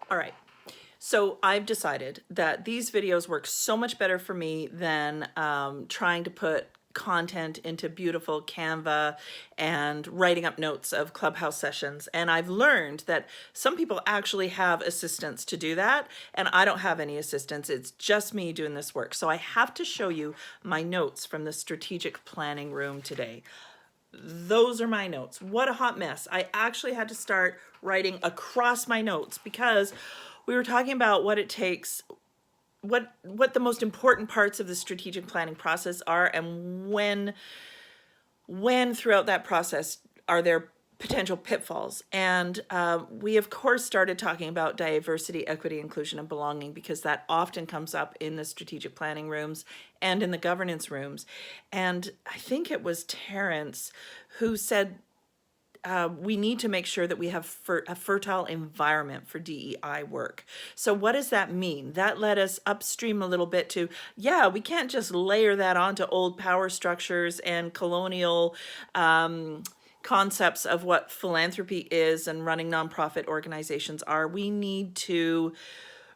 All right. So I've decided that these videos work so much better for me than trying to put content into beautiful Canva and writing up notes of Clubhouse sessions. And I've learned that some people actually have assistants to do that, and I don't have any assistants. It's just me doing this work. So I have to show you my notes from the strategic planning room today. Those are my notes. What a hot mess. I actually had to start writing across my notes because we were talking about what it takes, what the most important parts of the strategic planning process are, and when throughout that process are there potential pitfalls. And we of course started talking about diversity, equity, inclusion, and belonging, because that often comes up in the strategic planning rooms and in the governance rooms. And I think it was Terrence who said we need to make sure that we have a fertile environment for DEI work. So what does that mean? That led us upstream a little bit to, yeah, we can't just layer that onto old power structures and colonial concepts of what philanthropy is and running nonprofit organizations are. We need to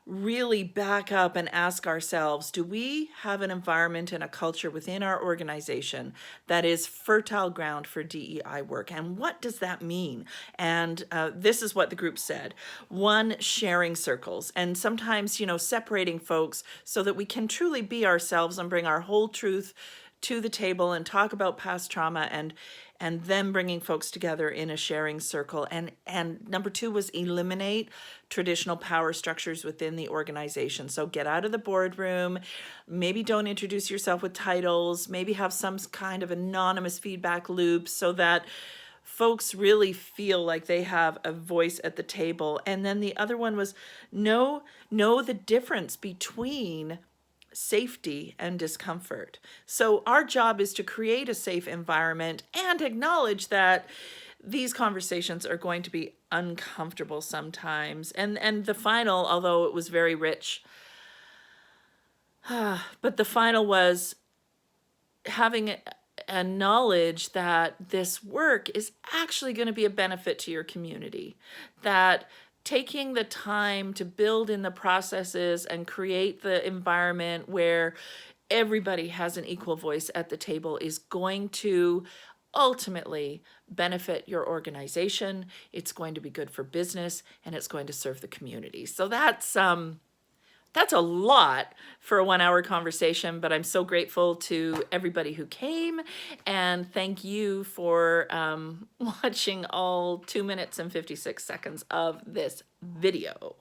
really back up and ask ourselves, do we have an environment and a culture within our organization that is fertile ground for DEI work? And what does that mean? And this is what the group said. One, sharing circles, and sometimes, separating folks so that we can truly be ourselves and bring our whole truth to the table and talk about past trauma, and then bringing folks together in a sharing circle. And number two was eliminate traditional power structures within the organization. So get out of the boardroom, maybe don't introduce yourself with titles, maybe have some kind of anonymous feedback loop so that folks really feel like they have a voice at the table. And then the other one was know the difference between safety and discomfort. So our job is to create a safe environment and acknowledge that these conversations are going to be uncomfortable sometimes. And the final, although it was very rich, but the final was having a knowledge that this work is actually going to be a benefit to your community, that taking the time to build in the processes and create the environment where everybody has an equal voice at the table is going to ultimately benefit your organization. It's going to be good for business, and it's going to serve the community. So that's a lot for a 1 hour conversation, but I'm so grateful to everybody who came, and thank you for watching all 2 minutes and 56 seconds of this video.